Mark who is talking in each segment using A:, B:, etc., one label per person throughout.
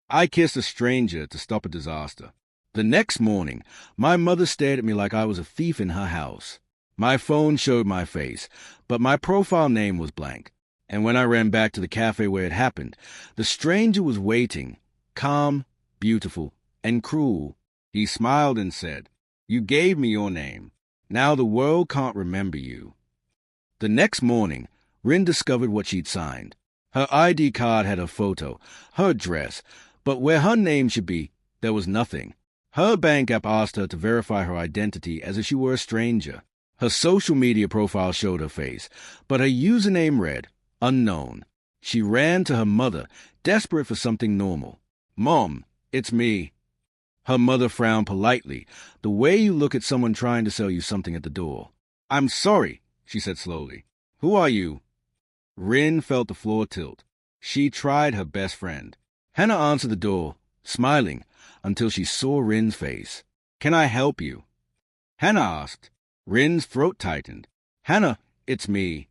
A: I kissed a stranger to stop a disaster. The next morning, my mother stared at me like I was a thief in her house. My phone showed my face, but my profile name was blank. And when I ran back to the cafe where it happened, the stranger was waiting, calm, beautiful, and cruel. He smiled and said, "You gave me your name. Now the world can't remember you." The next morning, Rin discovered what she'd signed. Her ID card had her photo, her address, but where her name should be, there was nothing. Her bank app asked her to verify her identity as if she were a stranger. Her social media profile showed her face, but her username read, unknown. She ran to her mother, desperate for something normal. "Mom, it's me." Her mother frowned politely, the way you look at someone trying to sell you something at the door. "I'm sorry," she said slowly. "Who are you?" Rin felt the floor tilt. She tried her best friend. Hannah answered the door, smiling, until she saw Rin's face. "Can I help you?" Hannah asked. Rin's throat tightened. "Hannah, it's me."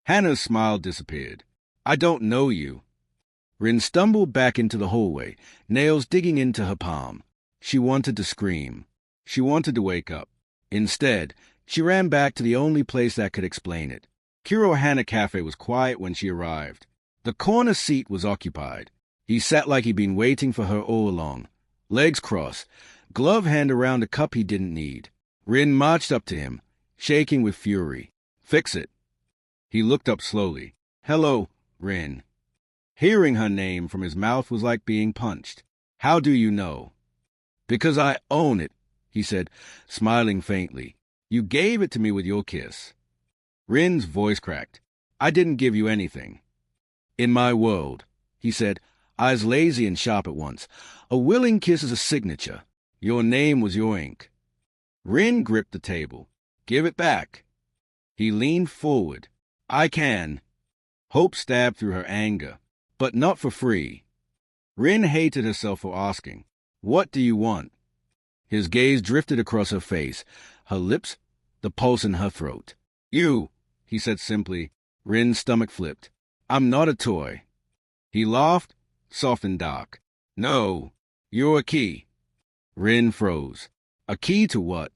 A: Hannah's smile disappeared. "I don't know you." Rin stumbled back into the hallway, nails digging into her palm. She wanted to scream. She wanted to wake up. Instead, she ran back to the only place that could explain it. Kirohana Cafe was quiet when she arrived. The corner seat was occupied. He sat like he'd been waiting for her all along. Legs crossed, glove hand around a cup he didn't need. Rin marched up to him, shaking with fury. "Fix it." He looked up slowly. "Hello, Rin." Hearing her name from his mouth was like being punched. "How do you know?" "Because I own it," he said, smiling faintly. "You gave it to me with your kiss." Rin's voice cracked. "I didn't give you anything." "In my world," he said, eyes lazy and sharp at once, "a willing kiss is a signature. Your name was your ink." Rin gripped the table. "Give it back." He leaned forward. "I can." Hope stabbed through her anger, but not for free. Rin hated herself for asking, "What do you want?" His gaze drifted across her face, her lips, the pulse in her throat. "You," he said simply. Rin's stomach flipped. "I'm not a toy." He laughed, soft and dark. "No, you're a key." Rin froze. "A key to what?"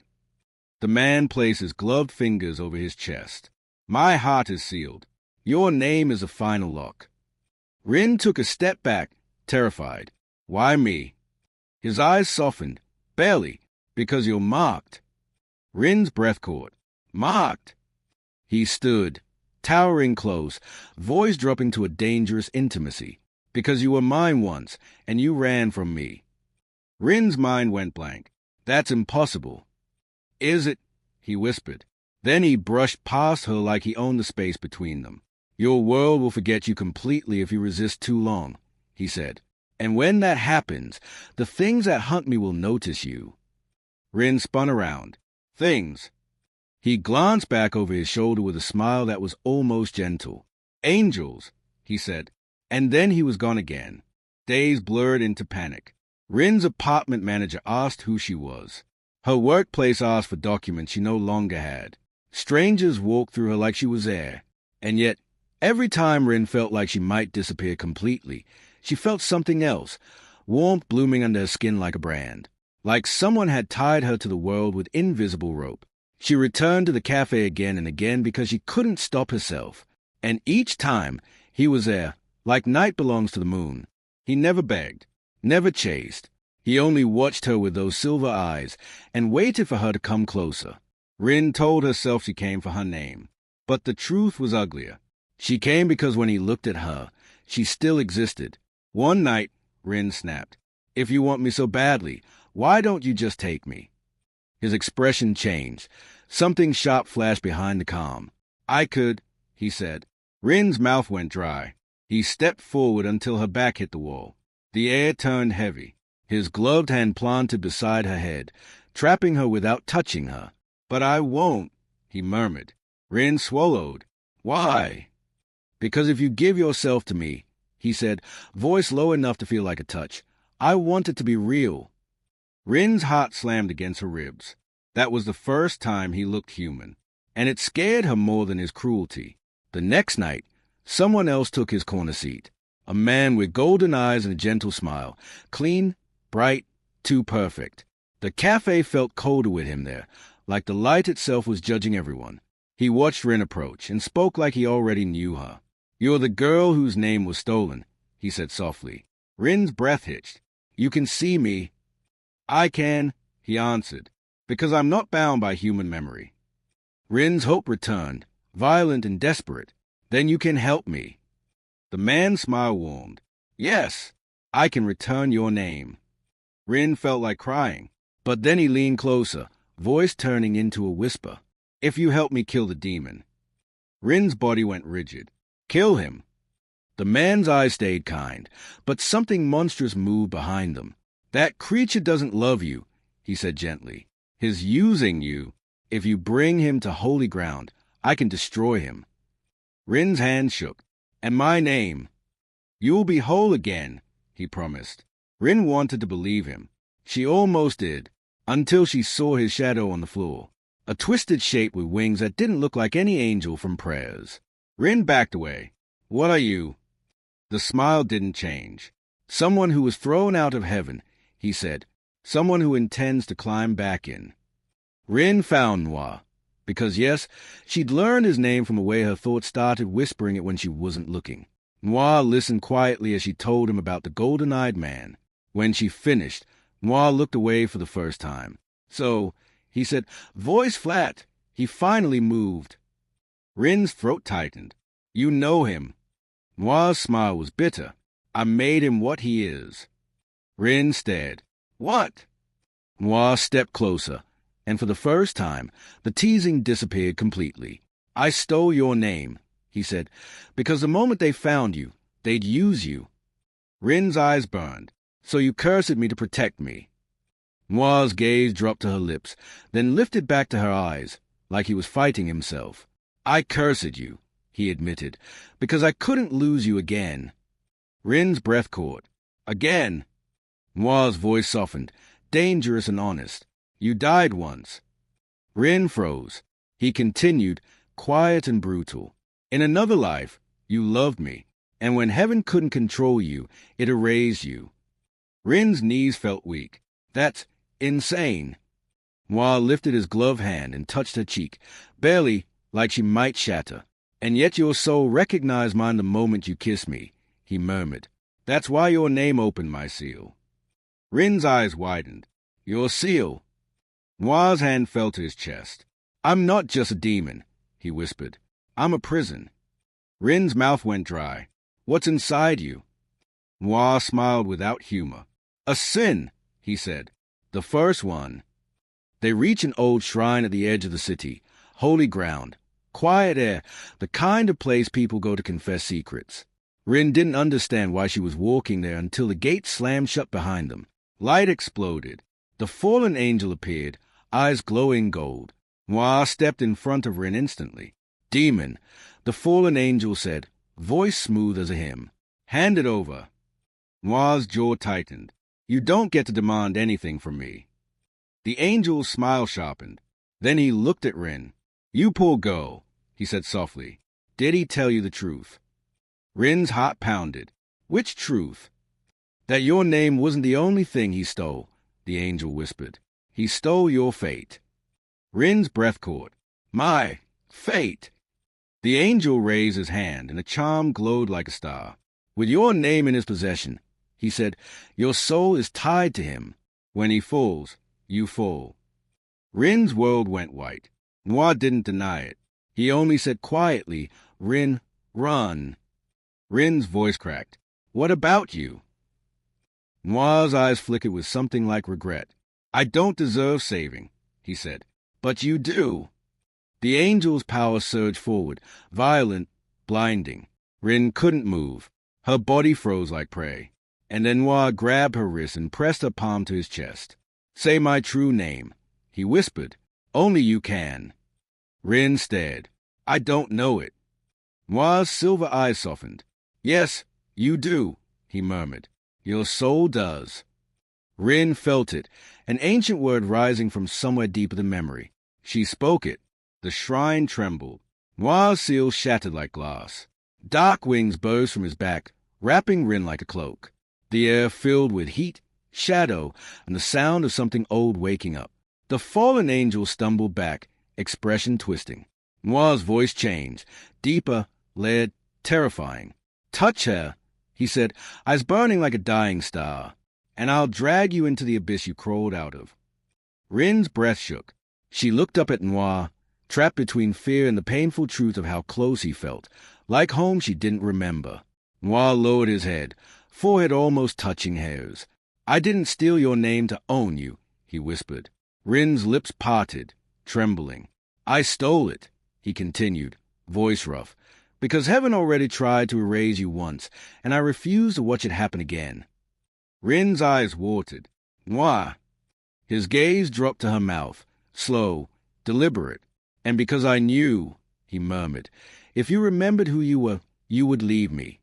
A: The man placed his gloved fingers over his chest. "My heart is sealed. Your name is a final lock." Rin took a step back, terrified. "Why me?" His eyes softened. "Barely, because you're marked." Rin's breath caught. "Marked?" He stood, towering close, voice dropping to a dangerous intimacy. "Because you were mine once, and you ran from me." Rin's mind went blank. "That's impossible." "Is it?" he whispered. Then he brushed past her like he owned the space between them. "Your world will forget you completely if you resist too long," he said. "And when that happens, the things that hunt me will notice you." Rin spun around. "Things." He glanced back over his shoulder with a smile that was almost gentle. "Angels," he said, and then he was gone again. Days blurred into panic. Rin's apartment manager asked who she was. Her workplace asked for documents she no longer had. Strangers walked through her like she was air. And yet, every time Rin felt like she might disappear completely, she felt something else, warmth blooming under her skin like a brand. Like someone had tied her to the world with invisible rope. She returned to the cafe again and again because she couldn't stop herself. And each time, he was there, like night belongs to the moon. He never begged, never chased. He only watched her with those silver eyes and waited for her to come closer. Rin told herself she came for her name. But the truth was uglier. She came because when he looked at her, she still existed. One night, Rin snapped, "If you want me so badly, why don't you just take me?" His expression changed. Something sharp flashed behind the calm. "I could," he said. Rin's mouth went dry. He stepped forward until her back hit the wall. The air turned heavy. His gloved hand planted beside her head, trapping her without touching her. "But I won't," he murmured. Rin swallowed. "Why?" "Because if you give yourself to me," he said, voice low enough to feel like a touch, "I want it to be real." Rin's heart slammed against her ribs. That was the first time he looked human, and it scared her more than his cruelty. The next night, someone else took his corner seat. A man with golden eyes and a gentle smile. Clean, bright, too perfect. The café felt colder with him there, like the light itself was judging everyone. He watched Rin approach and spoke like he already knew her. "You're the girl whose name was stolen," he said softly. Rin's breath hitched. "You can see me." "I can," he answered, "because I'm not bound by human memory." Rin's hope returned, violent and desperate. "Then you can help me." The man's smile warmed. "Yes, I can return your name." Rin felt like crying, but then he leaned closer, voice turning into a whisper. "If you help me kill the demon." Rin's body went rigid. "Kill him?" The man's eyes stayed kind, but something monstrous moved behind them. "That creature doesn't love you," he said gently. "He's using you. If you bring him to holy ground, I can destroy him." Rin's hand shook. "And my name?" "You'll be whole again," he promised. Rin wanted to believe him. She almost did, until she saw his shadow on the floor, a twisted shape with wings that didn't look like any angel from prayers. Rin backed away. "What are you?" The smile didn't change. "Someone who was thrown out of heaven," he said. "Someone who intends to climb back in." Rin found Noir, because yes, she'd learned his name from the way her thoughts started whispering it when she wasn't looking. Noir listened quietly as she told him about the golden-eyed man. When she finished, Noir looked away for the first time. "So," he said, voice flat, he finally moved. Rin's throat tightened. "You know him." Noir's smile was bitter. "I made him what he is." Rin stared. "What?" Noir stepped closer, and for the first time, the teasing disappeared completely. "I stole your name," he said, "because the moment they found you, they'd use you." Rin's eyes burned. "So you cursed me to protect me." Noir's gaze dropped to her lips, then lifted back to her eyes, like he was fighting himself. "I cursed you," he admitted, "because I couldn't lose you again." Rin's breath caught. "Again?" Noir's voice softened, dangerous and honest. "You died once." Rin froze. He continued, quiet and brutal. "In another life, you loved me, and when heaven couldn't control you, it erased you." Rin's knees felt weak. "That's insane." Noir lifted his gloved hand and touched her cheek, barely, like she might shatter. "And yet your soul recognized mine the moment you kissed me," he murmured. "That's why your name opened my seal." Rin's eyes widened. "Your seal?" Noir's hand fell to his chest. "I'm not just a demon," he whispered. "I'm a prison." Rin's mouth went dry. "What's inside you?" Noir smiled without humor. "A sin," he said. "The first one." They reached an old shrine at the edge of the city. Holy ground. Quiet air. The kind of place people go to confess secrets. Rin didn't understand why she was walking there until the gate slammed shut behind them. Light exploded. The fallen angel appeared, eyes glowing gold. Noir stepped in front of Rin instantly. "Demon," the fallen angel said, voice smooth as a hymn. "Hand it over." Noir's jaw tightened. "You don't get to demand anything from me." The angel's smile sharpened. Then he looked at Rin. "You poor girl," he said softly. "Did he tell you the truth?" Rin's heart pounded. "Which truth?" "That your name wasn't the only thing he stole," the angel whispered. "He stole your fate." Rin's breath caught. "My fate!" The angel raised his hand, and a charm glowed like a star. "With your name in his possession," he said, "your soul is tied to him. When he falls, you fall." Rin's world went white. Noir didn't deny it. He only said quietly, "Rin, run." Rin's voice cracked. "What about you?" Noir's eyes flickered with something like regret. "I don't deserve saving," he said. "But you do." The angel's power surged forward, violent, blinding. Rin couldn't move. Her body froze like prey. And then Noir grabbed her wrist and pressed her palm to his chest. "Say my true name," he whispered. "Only you can." Rin stared. "I don't know it." Noir's silver eyes softened. "Yes, you do," he murmured. "Your soul does." Rin felt it, an ancient word rising from somewhere deeper than memory. She spoke it. The shrine trembled. Noir's seal shattered like glass. Dark wings burst from his back, wrapping Rin like a cloak. The air filled with heat, shadow, and the sound of something old waking up. The fallen angel stumbled back, expression twisting. Noir's voice changed, deeper, layered, terrifying. "Touch her," he said. "I's burning like a dying star, and I'll drag you into the abyss you crawled out of." Rin's breath shook. She looked up at Noir, trapped between fear and the painful truth of how close he felt. Like home she didn't remember. Noir lowered his head, forehead almost touching hers. "I didn't steal your name to own you," he whispered. Rin's lips parted, trembling. "I stole it," he continued, voice rough, "because heaven already tried to erase you once, and I refuse to watch it happen again." Rin's eyes watered. "Noir." His gaze dropped to her mouth, slow, deliberate. "And because I knew," he murmured, "if you remembered who you were, you would leave me."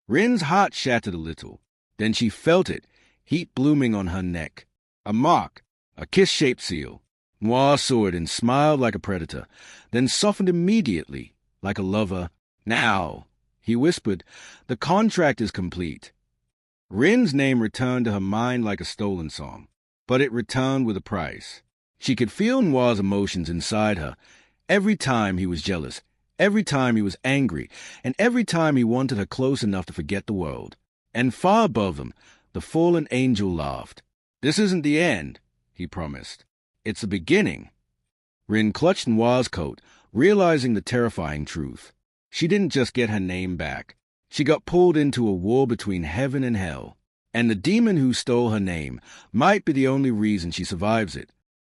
A: Rin's heart shattered a little. Then she felt it, heat blooming on her neck. A mark, a kiss-shaped seal. Noir saw it and smiled like a predator, then softened immediately, like a lover. "Now," he whispered, "the contract is complete." Rin's name returned to her mind like a stolen song, but it returned with a price. She could feel Noir's emotions inside her, every time he was jealous, every time he was angry, and every time he wanted her close enough to forget the world. And far above them, the fallen angel laughed. "This isn't the end," he promised. "It's the beginning." Rin clutched Noir's coat, realizing the terrifying truth. She didn't just get her name back. She got pulled into a war between heaven and hell. And the demon who stole her name might be the only reason she survives it.